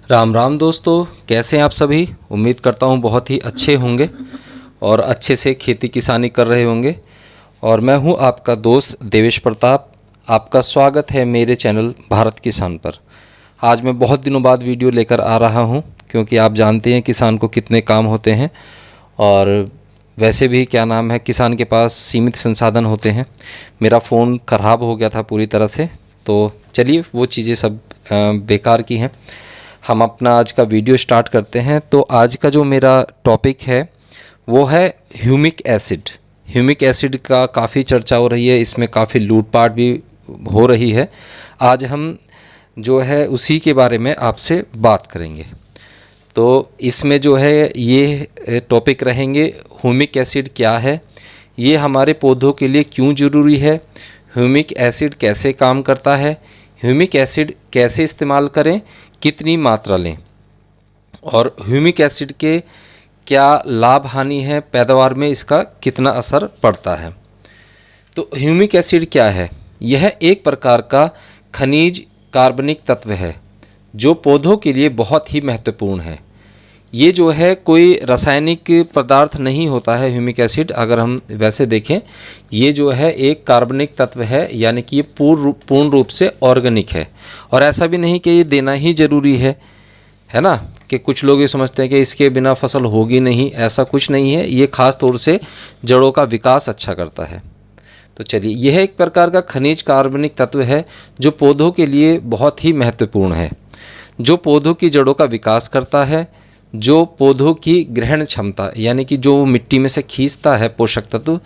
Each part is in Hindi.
राम राम दोस्तों, कैसे हैं आप सभी। उम्मीद करता हूं बहुत ही अच्छे होंगे और अच्छे से खेती किसानी कर रहे होंगे। और मैं हूं आपका दोस्त देवेश प्रताप। आपका स्वागत है मेरे चैनल भारत किसान पर। आज मैं बहुत दिनों बाद वीडियो लेकर आ रहा हूं, क्योंकि आप जानते हैं किसान को कितने काम होते हैं और वैसे भी क्या नाम है, किसान के पास सीमित संसाधन होते हैं। मेरा फ़ोन ख़राब हो गया था पूरी तरह से, तो चलिए वो चीज़ें सब बेकार की हैं। हम अपना आज का वीडियो स्टार्ट करते हैं। तो आज का जो मेरा टॉपिक है वो है ह्यूमिक एसिड। ह्यूमिक एसिड का काफ़ी चर्चा हो रही है, इसमें काफ़ी लूटपाट भी हो रही है। आज हम जो है उसी के बारे में आपसे बात करेंगे। तो इसमें जो है ये टॉपिक रहेंगे, ह्यूमिक एसिड क्या है, ये हमारे पौधों के लिए क्यों ज़रूरी है, ह्यूमिक एसिड कैसे काम करता है, ह्यूमिक एसिड कैसे इस्तेमाल करें, कितनी मात्रा लें, और ह्यूमिक एसिड के क्या लाभ हानि है, पैदावार में इसका कितना असर पड़ता है। तो ह्यूमिक एसिड क्या है? यह एक प्रकार का खनिज कार्बनिक तत्व है जो पौधों के लिए बहुत ही महत्वपूर्ण है। ये जो है कोई रासायनिक पदार्थ नहीं होता है ह्यूमिक एसिड। अगर हम वैसे देखें, ये जो है एक कार्बनिक तत्व है, यानी कि ये पूर्ण रूप से ऑर्गेनिक है। और ऐसा भी नहीं कि ये देना ही ज़रूरी है ना, कि कुछ लोग ये समझते हैं कि इसके बिना फसल होगी नहीं। ऐसा कुछ नहीं है, ये ख़ास तौर से जड़ों का विकास अच्छा करता है। तो चलिए, यह एक प्रकार का खनिज कार्बनिक तत्व है जो पौधों के लिए बहुत ही महत्वपूर्ण है, जो पौधों की जड़ों का विकास करता है, जो पौधों की ग्रहण क्षमता यानी कि जो मिट्टी में से खींचता है पोषक तत्व,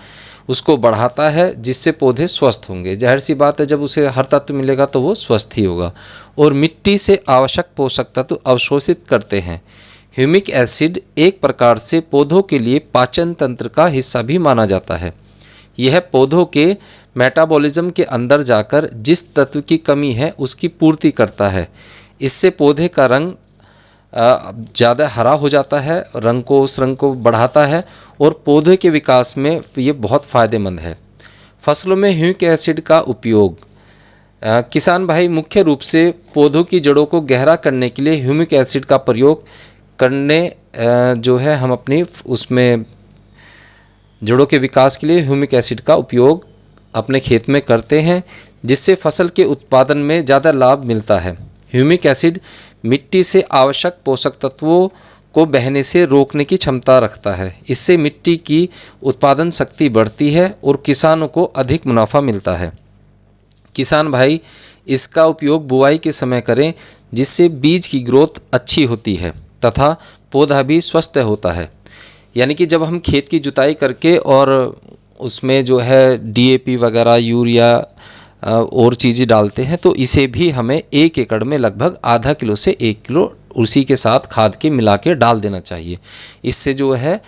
उसको बढ़ाता है, जिससे पौधे स्वस्थ होंगे। जाहिर सी बात है, जब उसे हर तत्व मिलेगा तो वो स्वस्थ ही होगा। और मिट्टी से आवश्यक पोषक तत्व अवशोषित करते हैं। ह्यूमिक एसिड एक प्रकार से पौधों के लिए पाचन तंत्र का हिस्सा भी माना जाता है। यह पौधों के मेटाबॉलिज्म के अंदर जाकर जिस तत्व की कमी है उसकी पूर्ति करता है। इससे पौधे का रंग ज़्यादा हरा हो जाता है, उस रंग को बढ़ाता है और पौधे के विकास में ये बहुत फ़ायदेमंद है। फसलों में ह्यूमिक एसिड का उपयोग, किसान भाई मुख्य रूप से पौधों की जड़ों को गहरा करने के लिए ह्यूमिक एसिड का प्रयोग करने जो है हम अपनी उसमें जड़ों के विकास के लिए ह्यूमिक एसिड का उपयोग अपने खेत में करते हैं, जिससे फसल के उत्पादन में ज़्यादा लाभ मिलता है। ह्यूमिक एसिड मिट्टी से आवश्यक पोषक तत्वों को बहने से रोकने की क्षमता रखता है। इससे मिट्टी की उत्पादन शक्ति बढ़ती है और किसानों को अधिक मुनाफा मिलता है। किसान भाई इसका उपयोग बुआई के समय करें, जिससे बीज की ग्रोथ अच्छी होती है तथा पौधा भी स्वस्थ होता है। यानी कि जब हम खेत की जुताई करके और उसमें जो है डीएपी वगैरह, यूरिया और चीज़ें डालते हैं, तो इसे भी हमें 1 एकड़ में लगभग आधा किलो से 1 किलो उसी के साथ खाद के मिला के डाल देना चाहिए। इससे जो है,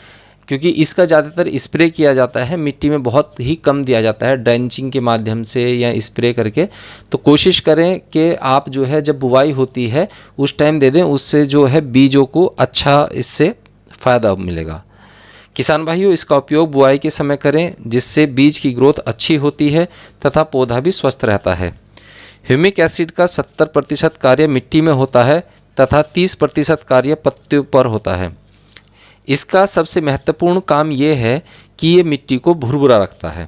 क्योंकि इसका ज़्यादातर स्प्रे किया जाता है, मिट्टी में बहुत ही कम दिया जाता है ड्रेंचिंग के माध्यम से या स्प्रे करके। तो कोशिश करें कि आप जो है जब बुवाई होती है उस टाइम दे दें, उससे जो है बीजों को अच्छा इससे फ़ायदा मिलेगा। किसान भाइयों, इसका उपयोग बुआई के समय करें, जिससे बीज की ग्रोथ अच्छी होती है तथा पौधा भी स्वस्थ रहता है। ह्यूमिक एसिड का 70% कार्य मिट्टी में होता है तथा 30% कार्य पत्तियों पर होता है। इसका सबसे महत्वपूर्ण काम ये है कि ये मिट्टी को भुरभुरा रखता है।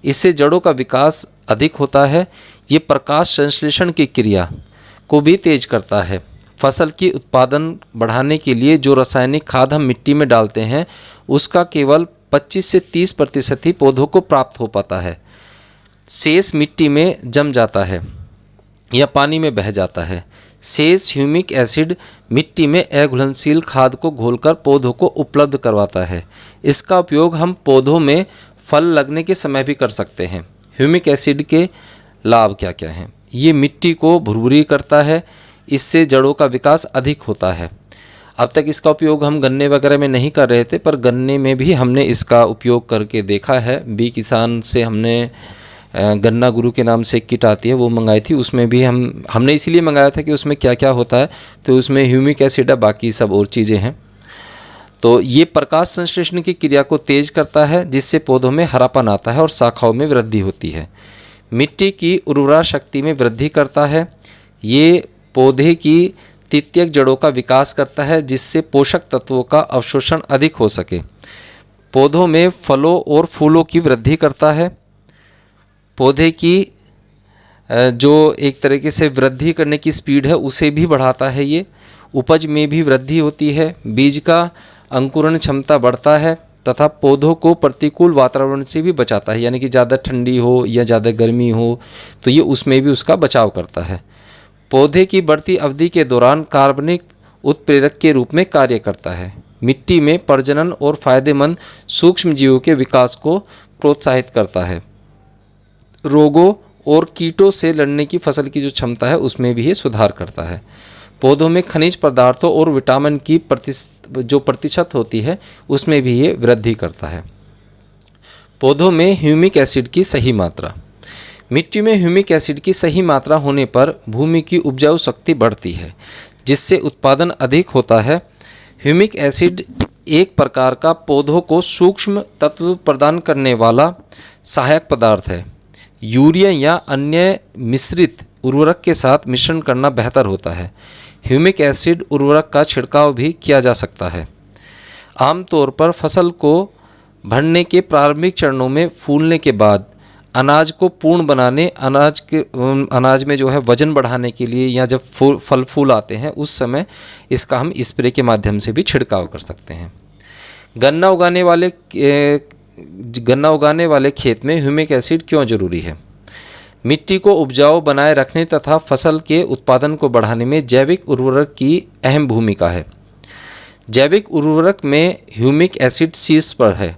इससे जड़ों का विकास अधिक होता है। ये प्रकाश संश्लेषण की क्रिया को भी तेज करता है। फसल की उत्पादन बढ़ाने के लिए जो रासायनिक खाद हम मिट्टी में डालते हैं, उसका केवल 25 से 30% ही पौधों को प्राप्त हो पाता है। शेष मिट्टी में जम जाता है या पानी में बह जाता है। शेष ह्यूमिक एसिड मिट्टी में अघुलनशील खाद को घोलकर पौधों को उपलब्ध करवाता है। इसका उपयोग हम पौधों में फल लगने के समय भी कर सकते हैं। ह्यूमिक एसिड के लाभ क्या क्या हैं? ये मिट्टी को भुरभुरी करता है, इससे जड़ों का विकास अधिक होता है। अब तक इसका उपयोग हम गन्ने वगैरह में नहीं कर रहे थे, पर गन्ने में भी हमने इसका उपयोग करके देखा है। बी किसान से हमने गन्ना गुरु के नाम से एक किट आती है, वो मंगाई थी। उसमें भी हमने इसीलिए मंगाया था कि उसमें क्या क्या होता है, तो उसमें ह्यूमिक एसिड है, बाकी सब और चीज़ें हैं। तो ये प्रकाश संश्लेषण की क्रिया को तेज करता है, जिससे पौधों में हरापन आता है और शाखाओं में वृद्धि होती है। मिट्टी की उर्वरा शक्ति में वृद्धि करता है। ये पौधे की तृतीयक जड़ों का विकास करता है जिससे पोषक तत्वों का अवशोषण अधिक हो सके। पौधों में फलों और फूलों की वृद्धि करता है। पौधे की जो एक तरीके से वृद्धि करने की स्पीड है उसे भी बढ़ाता है। ये उपज में भी वृद्धि होती है। बीज का अंकुरण क्षमता बढ़ता है तथा पौधों को प्रतिकूल वातावरण से भी बचाता है, यानी कि ज़्यादा ठंडी हो या ज़्यादा गर्मी हो तो ये उसमें भी उसका बचाव करता है। पौधे की बढ़ती अवधि के दौरान कार्बनिक उत्प्रेरक के रूप में कार्य करता है। मिट्टी में प्रजनन और फायदेमंद सूक्ष्म जीवों के विकास को प्रोत्साहित करता है। रोगों और कीटों से लड़ने की फसल की जो क्षमता है उसमें भी ये सुधार करता है। पौधों में खनिज पदार्थों और विटामिन की जो प्रतिशत होती है उसमें भी ये वृद्धि करता है। पौधों में ह्यूमिक एसिड की सही मात्रा। मिट्टी में ह्यूमिक एसिड की सही मात्रा होने पर भूमि की उपजाऊ शक्ति बढ़ती है जिससे उत्पादन अधिक होता है। ह्यूमिक एसिड एक प्रकार का पौधों को सूक्ष्म तत्व प्रदान करने वाला सहायक पदार्थ है। यूरिया या अन्य मिश्रित उर्वरक के साथ मिश्रण करना बेहतर होता है। ह्यूमिक एसिड उर्वरक का छिड़काव भी किया जा सकता है। आमतौर पर फसल को बढ़ने के प्रारंभिक चरणों में फूलने के बाद अनाज को पूर्ण बनाने, अनाज में जो है वजन बढ़ाने के लिए या जब फल फूल आते हैं उस समय इसका हम स्प्रे के माध्यम से भी छिड़काव कर सकते हैं। गन्ना उगाने वाले खेत में ह्यूमिक एसिड क्यों जरूरी है? मिट्टी को उपजाऊ बनाए रखने तथा फसल के उत्पादन को बढ़ाने में जैविक उर्वरक की अहम भूमिका है। जैविक उर्वरक में ह्यूमिक एसिड शीर्ष पर है।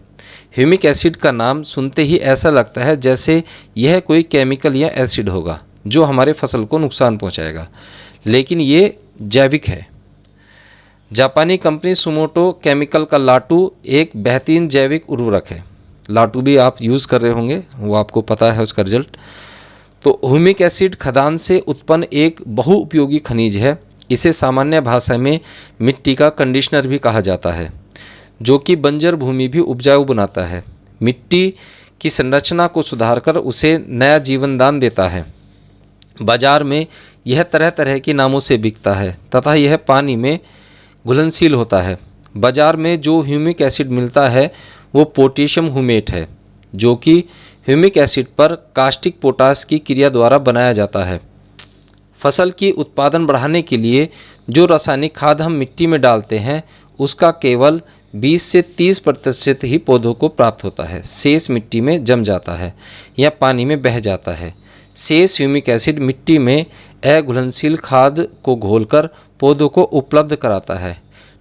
ह्यूमिक एसिड का नाम सुनते ही ऐसा लगता है जैसे यह कोई केमिकल या एसिड होगा जो हमारे फसल को नुकसान पहुंचाएगा, लेकिन ये जैविक है। जापानी कंपनी सुमोटो केमिकल का लाटू एक बेहतरीन जैविक उर्वरक है। लाटू भी आप यूज़ कर रहे होंगे, वो आपको पता है उसका रिजल्ट। तो ह्यूमिक एसिड खदान से उत्पन्न एक बहुउपयोगी खनिज है। इसे सामान्य भाषा में मिट्टी का कंडीशनर भी कहा जाता है, जो कि बंजर भूमि भी उपजाऊ बनाता है। मिट्टी की संरचना को सुधारकर उसे नया जीवन दान देता है। बाजार में यह तरह तरह के नामों से बिकता है तथा यह पानी में घुलनशील होता है। बाजार में जो ह्यूमिक एसिड मिलता है वो पोटेशियम ह्यूमेट है, जो कि ह्यूमिक एसिड पर कास्टिक पोटास की क्रिया द्वारा बनाया जाता है। फसल की उत्पादन बढ़ाने के लिए जो रासायनिक खाद हम मिट्टी में डालते हैं उसका केवल 20 से 30% ही पौधों को प्राप्त होता है। शेष मिट्टी में जम जाता है या पानी में बह जाता है। शेष ह्यूमिक एसिड मिट्टी में अघुलनशील खाद को घोलकर पौधों को उपलब्ध कराता है।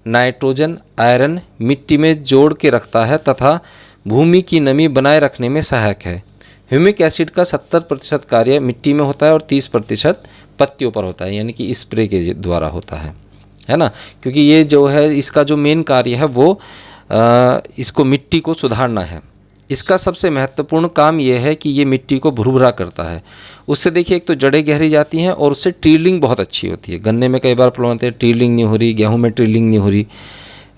नाइट्रोजन, आयरन मिट्टी में जोड़ के रखता है तथा भूमि की नमी बनाए रखने में सहायक है। ह्यूमिक एसिड का 70% कार्य मिट्टी में होता है और 30% पत्तियों पर होता है, यानी कि स्प्रे के द्वारा होता है ना। क्योंकि ये जो है इसका जो मेन कार्य है वो इसको मिट्टी को सुधारना है। इसका सबसे महत्वपूर्ण काम यह है कि ये मिट्टी को भुरभुरा करता है। उससे देखिए एक तो जड़ें गहरी जाती हैं और उससे ट्रीलिंग बहुत अच्छी होती है। गन्ने में कई बार प्रॉब्लम होती है, ट्रीलिंग नहीं हो रही, गेहूं में ट्रीलिंग नहीं हो रही,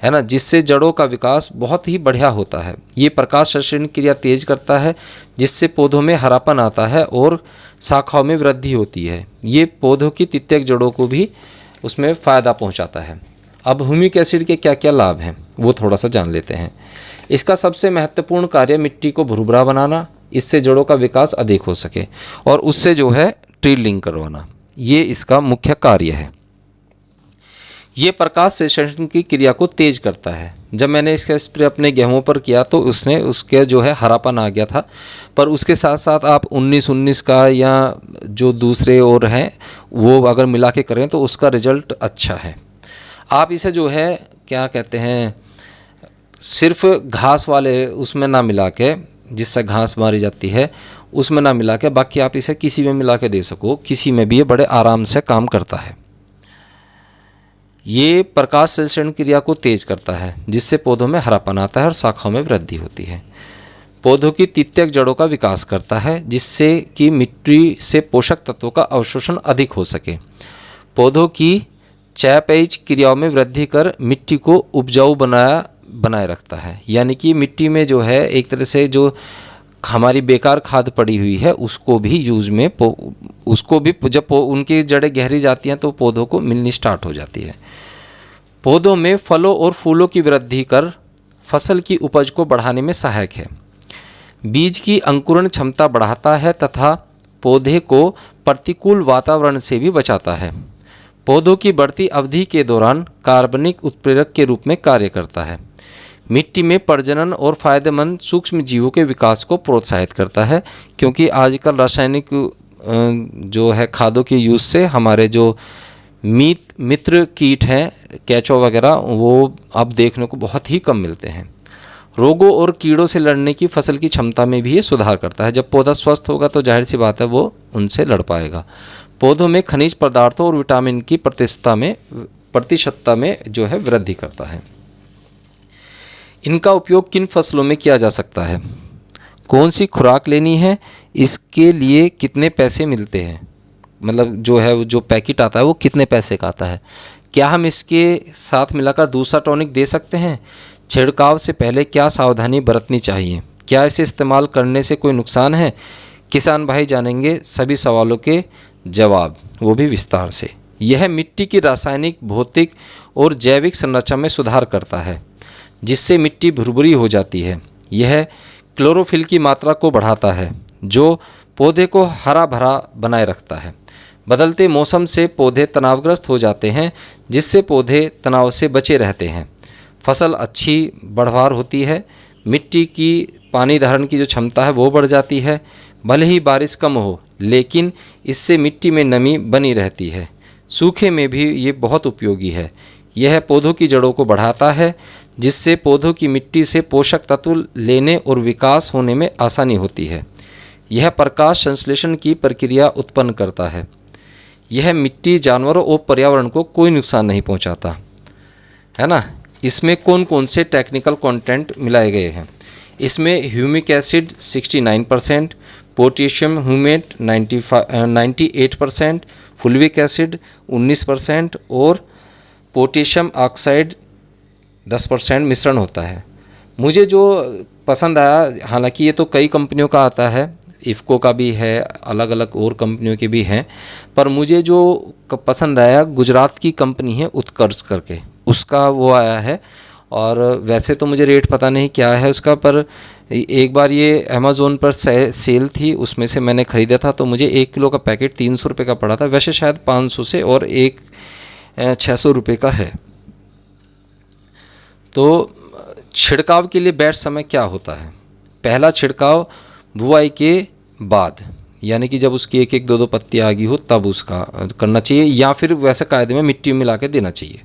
है ना, जिससे जड़ों का विकास बहुत ही बढ़िया होता है। ये प्रकाश संश्लेषण क्रिया तेज करता है जिससे पौधों में हरापन आता है और शाखाओं में वृद्धि होती है। ये पौधों की तृतीयक जड़ों को भी उसमें फ़ायदा पहुंचाता है। अब ह्यूमिक एसिड के क्या क्या लाभ हैं वो थोड़ा सा जान लेते हैं। इसका सबसे महत्वपूर्ण कार्य मिट्टी को भुरभुरा बनाना, इससे जड़ों का विकास अधिक हो सके और उससे जो है ट्रीलिंग करवाना, ये इसका मुख्य कार्य है। ये प्रकाश संश्लेषण की क्रिया को तेज करता है। जब मैंने इसका स्प्रे अपने गेहूं पर किया तो उसके जो है हरापन आ गया था, पर उसके साथ साथ आप 19-19 का या जो दूसरे और हैं वो अगर मिला के करें तो उसका रिजल्ट अच्छा है। आप इसे जो है क्या कहते हैं सिर्फ घास वाले उसमें ना मिला के, जिससे घास मारी जाती है उसमें ना मिला के, बाकी आप इसे किसी में मिला के दे सको, किसी में भी ये बड़े आराम से काम करता है। ये प्रकाश संश्लेषण क्रिया को तेज करता है जिससे पौधों में हरापन आता है और शाखाओं में वृद्धि होती है। पौधों की तृतीयक जड़ों का विकास करता है जिससे कि मिट्टी से पोषक तत्वों का अवशोषण अधिक हो सके। पौधों की चयापचय क्रियाओं में वृद्धि कर मिट्टी को उपजाऊ बनाए रखता है, यानी कि मिट्टी में जो है एक तरह से जो हमारी बेकार खाद पड़ी हुई है उसको भी यूज़ में उसको भी जब उनकी जड़ें गहरी जाती हैं तो पौधों को मिलनी स्टार्ट हो जाती है। पौधों में फलों और फूलों की वृद्धि कर फसल की उपज को बढ़ाने में सहायक है। बीज की अंकुरण क्षमता बढ़ाता है तथा पौधे को प्रतिकूल वातावरण से भी बचाता है। पौधों की बढ़ती अवधि के दौरान कार्बनिक उत्प्रेरक के रूप में कार्य करता है। मिट्टी में प्रजनन और फायदेमंद सूक्ष्म जीवों के विकास को प्रोत्साहित करता है, क्योंकि आजकल रासायनिक जो है खादों के यूज़ से हमारे जो मित्र कीट हैं, केंचुआ वगैरह, वो अब देखने को बहुत ही कम मिलते हैं। रोगों और कीड़ों से लड़ने की फसल की क्षमता में भी ये सुधार करता है। जब पौधा स्वस्थ होगा तो जाहिर सी बात है वो उनसे लड़ पाएगा। पौधों में खनिज पदार्थों और विटामिन की प्रतिशतता में जो है वृद्धि करता है। इनका उपयोग किन फसलों में किया जा सकता है, कौन सी खुराक लेनी है, इसके लिए कितने पैसे मिलते हैं, मतलब जो है जो पैकेट आता है वो कितने पैसे का आता है, क्या हम इसके साथ मिलाकर दूसरा टॉनिक दे सकते हैं, छिड़काव से पहले क्या सावधानी बरतनी चाहिए, क्या इसे इस्तेमाल करने से कोई नुकसान है। किसान भाई जानेंगे सभी सवालों के जवाब, वो भी विस्तार से। यह मिट्टी की रासायनिक, भौतिक और जैविक संरचना में सुधार करता है, जिससे मिट्टी भुरभुरी हो जाती है। यह क्लोरोफिल की मात्रा को बढ़ाता है, जो पौधे को हरा भरा बनाए रखता है। बदलते मौसम से पौधे तनावग्रस्त हो जाते हैं, जिससे पौधे तनाव से बचे रहते हैं। फसल अच्छी बढ़वार होती है। मिट्टी की पानी धारण की जो क्षमता है वो बढ़ जाती है। भले ही बारिश कम हो, लेकिन इससे मिट्टी में नमी बनी रहती है। सूखे में भी ये बहुत उपयोगी है। यह पौधों की जड़ों को बढ़ाता है, जिससे पौधों की मिट्टी से पोषक तत्व लेने और विकास होने में आसानी होती है। यह प्रकाश संश्लेषण की प्रक्रिया उत्पन्न करता है। यह मिट्टी, जानवरों और पर्यावरण को कोई नुकसान नहीं पहुंचाता, है ना। इसमें कौन कौन से टेक्निकल कंटेंट मिलाए गए हैं। इसमें humic acid 69%, potassium humate 98%, fulvic acid 19% और पोटेशियम ऑक्साइड 10% मिश्रण होता है। मुझे जो पसंद आया, हालांकि ये तो कई कंपनियों का आता है, इफ़को का भी है, अलग अलग और कंपनियों के भी हैं, पर मुझे जो पसंद आया गुजरात की कंपनी है उत्कर्ष करके, उसका वो आया है। और वैसे तो मुझे रेट पता नहीं क्या है उसका, पर एक बार ये अमेज़ोन पर सेल थी, उसमें से मैंने ख़रीदा था, तो मुझे 1 किलो का पैकेट 300 रुपये का पड़ा था। वैसे शायद 500 से, और एक 600 रुपये का है। तो छिड़काव के लिए बेस्ट समय क्या होता है। पहला छिड़काव बुआई के बाद, यानी कि जब उसकी 1-1, 2-2 पत्तियाँ आ गई हो तब उसका करना चाहिए, या फिर वैसे कायदे में मिट्टी मिला के देना चाहिए।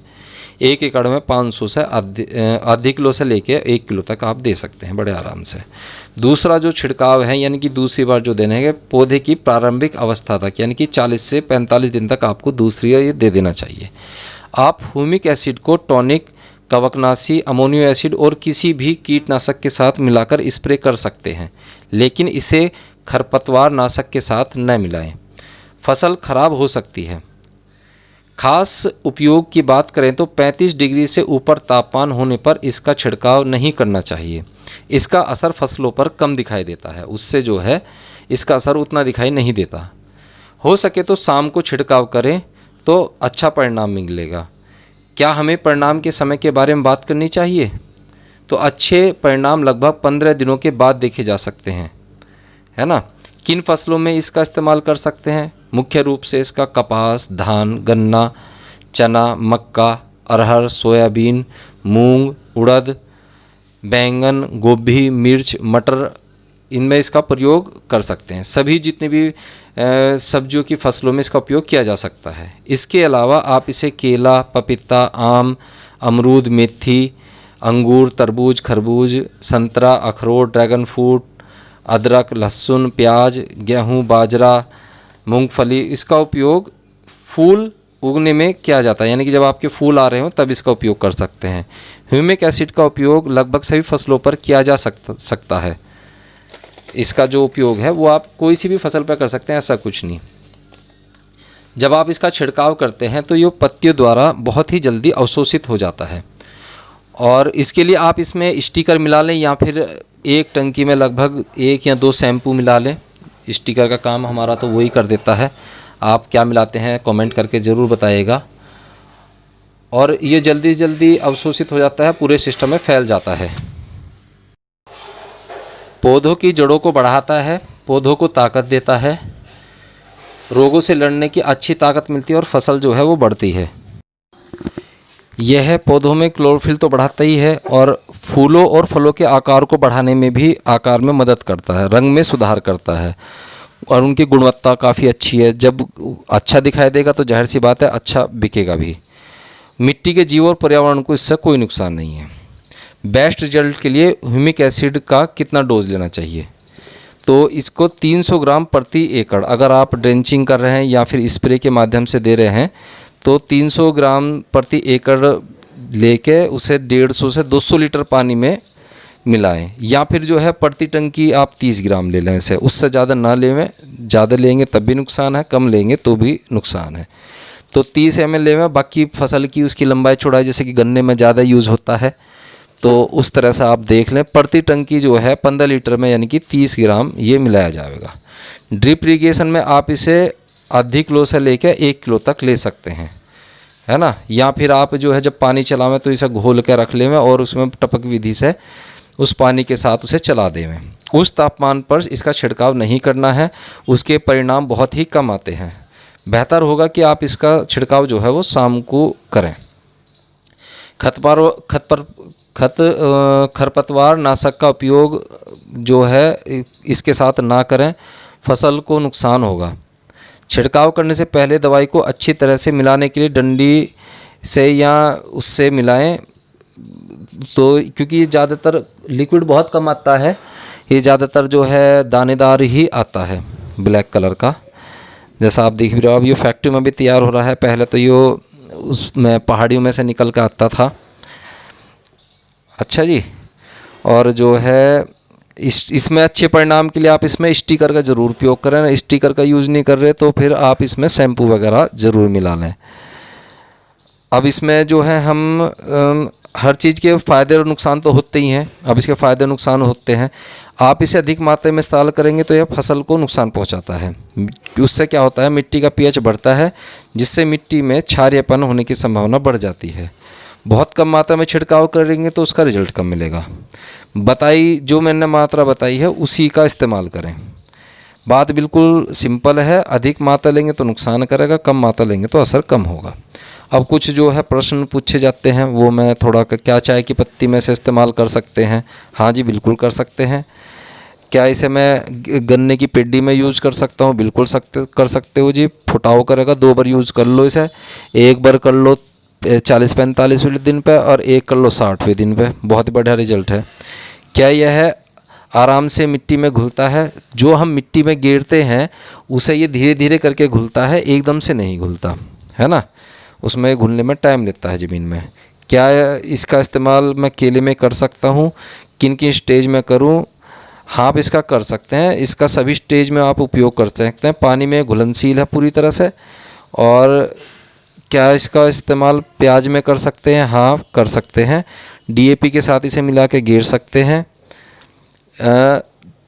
1 एकड़ में 500 से आधे किलो से लेके 1 किलो तक आप दे सकते हैं बड़े आराम से। दूसरा जो छिड़काव है, यानी कि दूसरी बार जो देना है, पौधे की प्रारंभिक अवस्था तक, यानी कि 40 से 45 दिन तक आपको दूसरी ये दे देना चाहिए। आप ह्यूमिक एसिड को टॉनिक, कवकनाशी, अमोनियो एसिड और किसी भी कीटनाशक के साथ मिलाकर स्प्रे कर सकते हैं, लेकिन इसे खरपतवार नाशक के साथ न मिलाएं, फसल खराब हो सकती है। खास उपयोग की बात करें तो 35 डिग्री से ऊपर तापमान होने पर इसका छिड़काव नहीं करना चाहिए। इसका असर फसलों पर कम दिखाई देता है, उससे जो है इसका असर उतना दिखाई नहीं देता। हो सके तो शाम को छिड़काव करें तो अच्छा परिणाम मिलेगा। क्या हमें परिणाम के समय के बारे में बात करनी चाहिए? तो अच्छे परिणाम लगभग 15 दिनों के बाद देखे जा सकते हैं, है ना। किन फसलों में इसका इस्तेमाल कर सकते हैं? मुख्य रूप से इसका कपास, धान, गन्ना, चना, मक्का, अरहर, सोयाबीन, मूंग, उड़द, बैंगन, गोभी, मिर्च, मटर, इनमें इसका प्रयोग कर सकते हैं। सभी जितने भी सब्जियों की फसलों में इसका उपयोग किया जा सकता है। इसके अलावा आप इसे केला, पपीता, आम, अमरूद, मेथी, अंगूर, तरबूज, खरबूज, संतरा, अखरोट, ड्रैगन फ्रूट, अदरक, लहसुन, प्याज, गेहूँ, बाजरा, मूंगफली, इसका उपयोग फूल उगने में किया जाता है, यानी कि जब आपके फूल आ रहे हो तब इसका उपयोग कर सकते हैं। ह्यूमिक एसिड का उपयोग लगभग सभी फसलों पर किया जा सकता है। इसका जो उपयोग है वो आप कोई सी भी फसल पर कर सकते हैं, ऐसा कुछ नहीं। जब आप इसका छिड़काव करते हैं तो ये पत्तियों द्वारा बहुत ही जल्दी अवशोषित हो जाता है, और इसके लिए आप इसमें स्टिकर मिला लें या फिर एक टंकी में लगभग 1 या 2 शैम्पू मिला लें। स्टिकर का काम हमारा तो वही कर देता है। आप क्या मिलाते हैं कमेंट करके ज़रूर बताइएगा। और ये जल्दी से जल्दी अवशोषित हो जाता है, पूरे सिस्टम में फैल जाता है। पौधों की जड़ों को बढ़ाता है, पौधों को ताकत देता है, रोगों से लड़ने की अच्छी ताकत मिलती है और फसल जो है वो बढ़ती है। यह पौधों में क्लोरोफिल तो बढ़ाता ही है और फूलों और फलों के आकार को बढ़ाने में भी आकार में मदद करता है, रंग में सुधार करता है और उनकी गुणवत्ता काफ़ी अच्छी है। जब अच्छा दिखाई देगा तो जाहिर सी बात है अच्छा बिकेगा भी। मिट्टी के जीव और पर्यावरण को इससे कोई नुकसान नहीं है। बेस्ट रिजल्ट के लिए ह्यूमिक एसिड का कितना डोज लेना चाहिए? तो इसको 300 ग्राम प्रति एकड़, अगर आप ड्रेंचिंग कर रहे हैं या फिर स्प्रे के माध्यम से दे रहे हैं तो 300 ग्राम प्रति एकड़ लेके उसे 150 से 200 लीटर पानी में मिलाएं, या फिर जो है प्रति टंकी आप 30 ग्राम ले लें इसे, उससे ज़्यादा ना लें। ज़्यादा लेंगे तब भी नुकसान है, कम लेंगे तो भी नुकसान है। तो 30 ml लें। बाकी फसल की उसकी लंबाई चौड़ाई, जैसे कि गन्ने में ज़्यादा यूज़ होता है तो उस तरह से आप देख लें। प्रति टंकी जो है 15 लीटर में यानी कि 30 ग्राम ये मिलाया जाएगा। ड्रिप इरीगेशन में आप इसे आधी किलो से लेकर 1 किलो तक ले सकते हैं, है ना। या फिर आप जो है जब पानी चलावें तो इसे घोल के रख लें और उसमें टपक विधि से उस पानी के साथ उसे चला दें। उस तापमान पर इसका छिड़काव नहीं करना है, उसके परिणाम बहुत ही कम आते हैं। बेहतर होगा कि आप इसका छिड़काव जो है वो शाम को करें। खरपतवार नाशक का उपयोग जो है इसके साथ ना करें, फसल को नुकसान होगा। छिड़काव करने से पहले दवाई को अच्छी तरह से मिलाने के लिए डंडी से या उससे मिलाएं। तो क्योंकि ये ज़्यादातर लिक्विड बहुत कम आता है, ये ज़्यादातर जो है दानेदार ही आता है ब्लैक कलर का, जैसा आप देख भी रहे हो। अब ये फैक्ट्री में भी तैयार हो रहा है, पहले तो ये उसमें पहाड़ियों में से निकल कर आता था। अच्छा जी, और जो है इसमें अच्छे परिणाम के लिए आप इसमें स्टिकर का ज़रूर उपयोग करें। स्टिकर का यूज़ नहीं कर रहे तो फिर आप इसमें शैम्पू वगैरह ज़रूर मिला लें। अब इसमें जो है हम हर चीज़ के फ़ायदे और नुकसान तो होते ही हैं। अब इसके फ़ायदे नुकसान होते हैं। आप इसे अधिक मात्रा में इस्तेमाल करेंगे तो यह फसल को नुकसान पहुंचाता है। उससे क्या होता है, मिट्टी का पीएच बढ़ता है, जिससे मिट्टी में क्षारीयपन होने की संभावना बढ़ जाती है। बहुत कम मात्रा में छिड़काव करेंगे तो उसका रिजल्ट कम मिलेगा। जो मैंने मात्रा बताई है उसी का इस्तेमाल करें। बात बिल्कुल सिंपल है, अधिक मात्रा लेंगे तो नुकसान करेगा, कम मात्रा लेंगे तो असर कम होगा। अब कुछ जो है प्रश्न पूछे जाते हैं वो मैं थोड़ा, क्या चाय की पत्ती में से इस्तेमाल कर सकते हैं? हाँ जी, बिल्कुल कर सकते हैं। क्या इसे मैं गन्ने की पेडी में यूज़ कर सकता हूँ? बिल्कुल कर सकते हो जी। फुटाव करेगा, 2 बार यूज़ कर लो इसे। एक बार कर लो 40-45वें दिन पे और एक कर लो 60वें दिन पे, बहुत बढ़िया रिजल्ट है। क्या यह है आराम से मिट्टी में घुलता है? जो हम मिट्टी में गिरते हैं उसे ये धीरे धीरे करके घुलता है, एकदम से नहीं घुलता, है ना। उसमें घुलने में टाइम लेता है ज़मीन में। क्या इसका इस्तेमाल मैं केले में कर सकता हूँ? किन किन स्टेज में करूँ? हाँ, आप इसका कर सकते हैं। इसका सभी स्टेज में आप उपयोग कर सकते हैं। पानी में घुलनशील है पूरी तरह से। और क्या इसका इस्तेमाल प्याज में कर सकते हैं? हाँ, कर सकते हैं। डीएपी के साथ इसे मिला के गेर सकते हैं।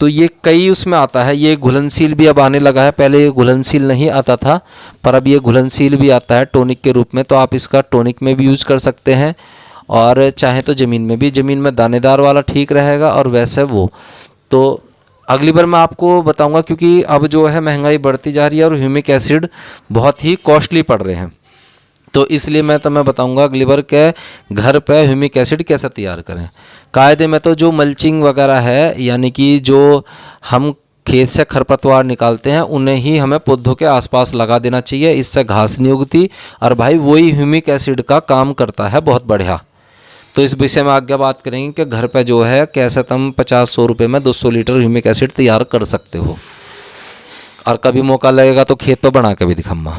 तो ये कई उसमें आता है। ये घुलनशील भी अब आने लगा है, पहले ये घुलनशील नहीं आता था पर अब ये घुलनशील भी आता है टॉनिक के रूप में। तो आप इसका टॉनिक में भी यूज़ कर सकते हैं और चाहे तो ज़मीन में भी। ज़मीन में दानेदार वाला ठीक रहेगा और वैसे वो तो अगली बार मैं आपको बताऊंगा, क्योंकि अब जो है महंगाई बढ़ती जा रही है और ह्यूमिक एसिड बहुत ही कॉस्टली पड़ रहे हैं। तो इसलिए मैं तुम्हें बताऊंगा अगली बार के घर पे ह्यूमिक एसिड कैसे तैयार करें। कायदे में तो जो मल्चिंग वगैरह है, यानी कि जो हम खेत से खरपतवार निकालते हैं उन्हें ही हमें पौधों के आसपास लगा देना चाहिए। इससे घास नहीं उगती और भाई वही ह्यूमिक एसिड का काम करता है बहुत बढ़िया। तो इस विषय में आगे बात करेंगे कि घर पे जो है कैसे तुम 50-100 रुपये में 200 लीटर ह्यूमिक एसिड तैयार कर सकते हो। और कभी मौका लगेगा तो खेत पर बना के भी दिखाऊंगा।